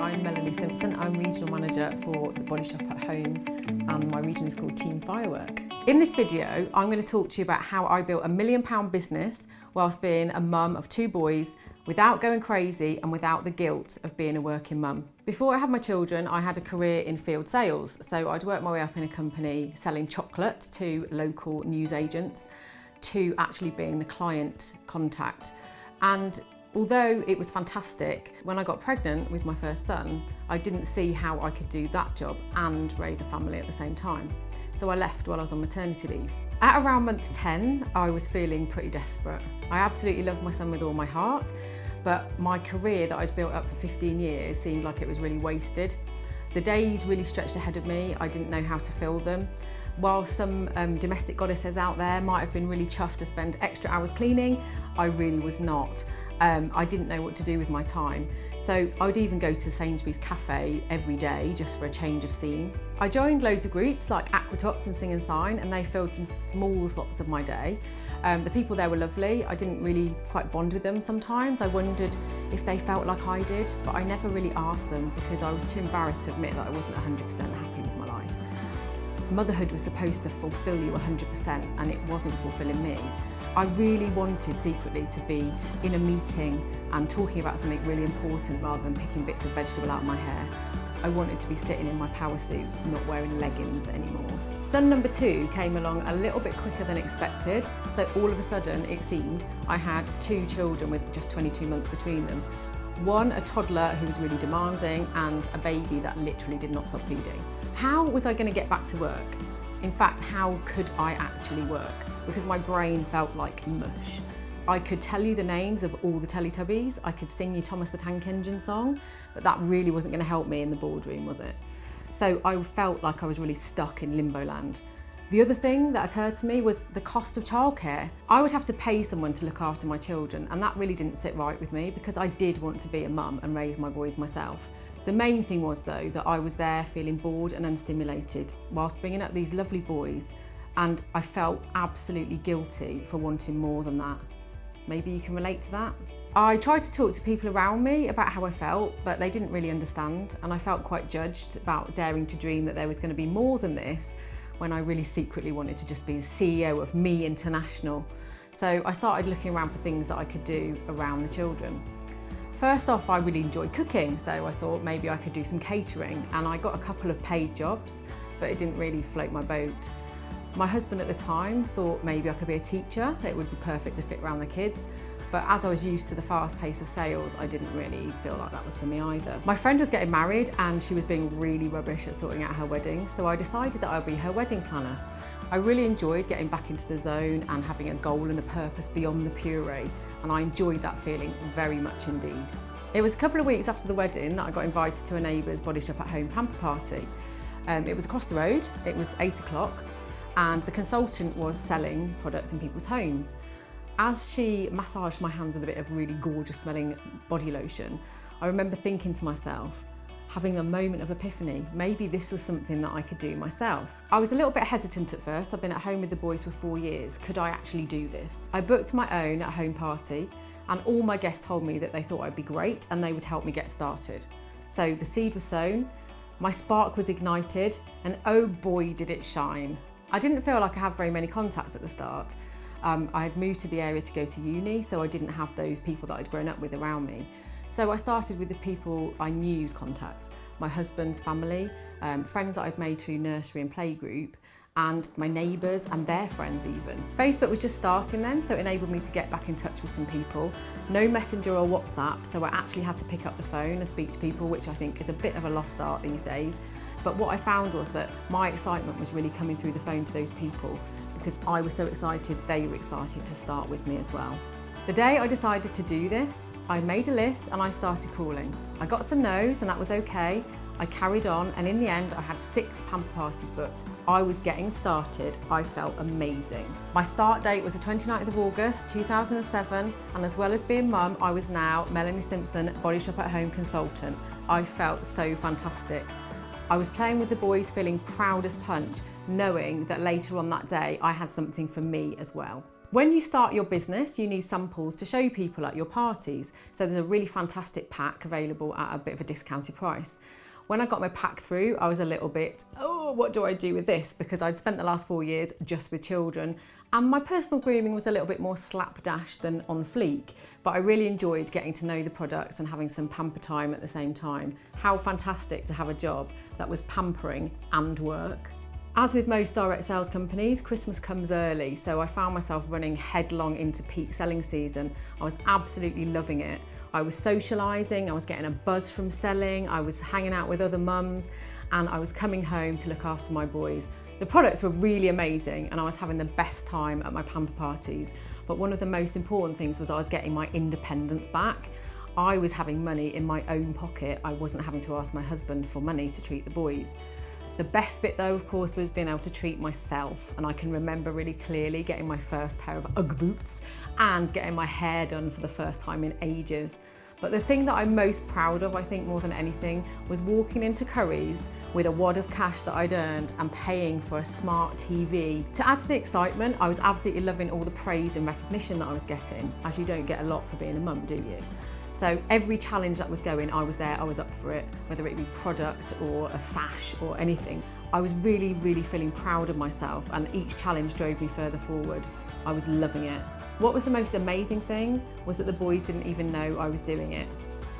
I'm Melanie Simpson. I'm Regional Manager for the Body Shop at Home, and my region is called Team Firework. In this video, I'm going to talk to you about how I built a £1 million business whilst being a mum of 2 boys, without going crazy and without the guilt of being a working mum. Before I had my children, I had a career in field sales. So I'd worked my way up in a company selling chocolate to local newsagents, to actually being the client contact. And although it was fantastic, when I got pregnant with my first son, I didn't see how I could do that job and raise a family at the same time. So I left while I was on maternity leave. At around month 10, I was feeling pretty desperate. I absolutely loved my son with all my heart, but my career that I'd built up for 15 years seemed like it was really wasted. The days really stretched ahead of me. I didn't know how to fill them. While some domestic goddesses out there might have been really chuffed to spend extra hours cleaning, I really was not. I didn't know what to do with my time. So I'd even go to Sainsbury's cafe every day just for a change of scene. I joined loads of groups like Aqua Tops and Sing and Sign, and they filled some small slots of my day. The people there were lovely. I didn't really quite bond with them sometimes. I wondered if they felt like I did, but I never really asked them because I was too embarrassed to admit that I wasn't 100% happy with my life. Motherhood was supposed to fulfill you 100%, and it wasn't fulfilling me. I really wanted secretly to be in a meeting and talking about something really important rather than picking bits of vegetable out of my hair. I wanted to be sitting in my power suit, not wearing leggings anymore. Son number 2 came along a little bit quicker than expected, so all of a sudden it seemed I had 2 children with just 22 months between them. One, a toddler who was really demanding, and a baby that literally did not stop feeding. How was I going to get back to work? In fact, how could I actually work? Because my brain felt like mush. I could tell you the names of all the Teletubbies, I could sing you Thomas the Tank Engine song, but that really wasn't going to help me in the boardroom, was it? So I felt like I was really stuck in limbo land. The other thing that occurred to me was the cost of childcare. I would have to pay someone to look after my children, and that really didn't sit right with me because I did want to be a mum and raise my boys myself. The main thing was though that I was there feeling bored and unstimulated whilst bringing up these lovely boys, and I felt absolutely guilty for wanting more than that. Maybe you can relate to that? I tried to talk to people around me about how I felt, but they didn't really understand, and I felt quite judged about daring to dream that there was going to be more than this when I really secretly wanted to just be the CEO of Me International. So I started looking around for things that I could do around the children. First off, I really enjoyed cooking, so I thought maybe I could do some catering, and I got a couple of paid jobs, but it didn't really float my boat. My husband at the time thought maybe I could be a teacher, it would be perfect to fit around the kids, but as I was used to the fast pace of sales, I didn't really feel like that was for me either. My friend was getting married and she was being really rubbish at sorting out her wedding, so I decided that I'd be her wedding planner. I really enjoyed getting back into the zone and having a goal and a purpose beyond the puree, and I enjoyed that feeling very much indeed. It was a couple of weeks after the wedding that I got invited to a neighbour's Body Shop at Home pamper party. It was across the road, it was 8 o'clock, and the consultant was selling products in people's homes. As she massaged my hands with a bit of really gorgeous smelling body lotion, I remember thinking to myself, having a moment of epiphany, maybe this was something that I could do myself. I was a little bit hesitant at first. I've been at home with the boys for 4 years. Could I actually do this? I booked my own at-home party, and all my guests told me that they thought I'd be great and they would help me get started. So the seed was sown, my spark was ignited, and oh boy did it shine. I didn't feel like I had very many contacts at the start. I had moved to the area to go to uni, so I didn't have those people that I'd grown up with around me. So I started with the people I knew's contacts, my husband's family, friends that I'd made through nursery and playgroup, and my neighbours and their friends even. Facebook was just starting then, so it enabled me to get back in touch with some people. No Messenger or WhatsApp, so I actually had to pick up the phone and speak to people, which I think is a bit of a lost art these days. But what I found was that my excitement was really coming through the phone to those people because I was so excited, they were excited to start with me as well. The day I decided to do this, I made a list and I started calling. I got some no's and that was okay. I carried on, and in the end I had 6 pamper parties booked. I was getting started. I felt amazing. My start date was the 29th of August 2007, and as well as being mum, I was now Melanie Simpson, Body Shop at Home consultant. I felt so fantastic. I was playing with the boys, feeling proud as punch, knowing that later on that day I had something for me as well. When you start your business, you need samples to show people at your parties. So there's a really fantastic pack available at a bit of a discounted price. When I got my pack through, I was a little bit, oh, what do I do with this? Because I'd spent the last 4 years just with children, and my personal grooming was a little bit more slapdash than on fleek, but I really enjoyed getting to know the products and having some pamper time at the same time. How fantastic to have a job that was pampering and work. As with most direct sales companies, Christmas comes early, so I found myself running headlong into peak selling season. I was absolutely loving it. I was socialising, I was getting a buzz from selling, I was hanging out with other mums, and I was coming home to look after my boys. The products were really amazing and I was having the best time at my pamper parties, but one of the most important things was I was getting my independence back. I was having money in my own pocket. I wasn't having to ask my husband for money to treat the boys. The best bit though, of course, was being able to treat myself, and I can remember really clearly getting my first pair of Ugg boots and getting my hair done for the first time in ages. But the thing that I'm most proud of, I think more than anything, was walking into Curry's with a wad of cash that I'd earned and paying for a smart TV. To add to the excitement, I was absolutely loving all the praise and recognition that I was getting, as you don't get a lot for being a mum, do you? So every challenge that was going, I was there, I was up for it, whether it be product or a sash or anything. I was really, really feeling proud of myself, and each challenge drove me further forward. I was loving it. What was the most amazing thing was that the boys didn't even know I was doing it.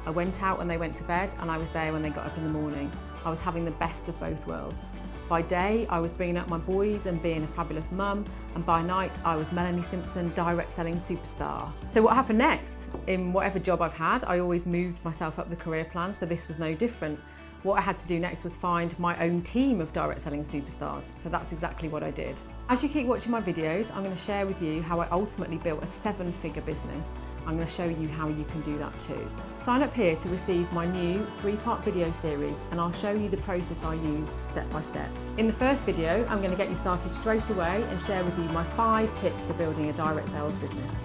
I went out when they went to bed and I was there when they got up in the morning. I was having the best of both worlds. By day, I was bringing up my boys and being a fabulous mum, and by night, I was Melanie Simpson, direct selling superstar. So what happened next? In whatever job I've had, I always moved myself up the career plan, so this was no different. What I had to do next was find my own team of direct selling superstars, so that's exactly what I did. As you keep watching my videos, I'm going to share with you how I ultimately built a 7-figure business. I'm going to show you how you can do that too. Sign up here to receive my new 3-part video series, and I'll show you the process I used step by step. In the first video, I'm going to get you started straight away and share with you my 5 tips to building a direct sales business.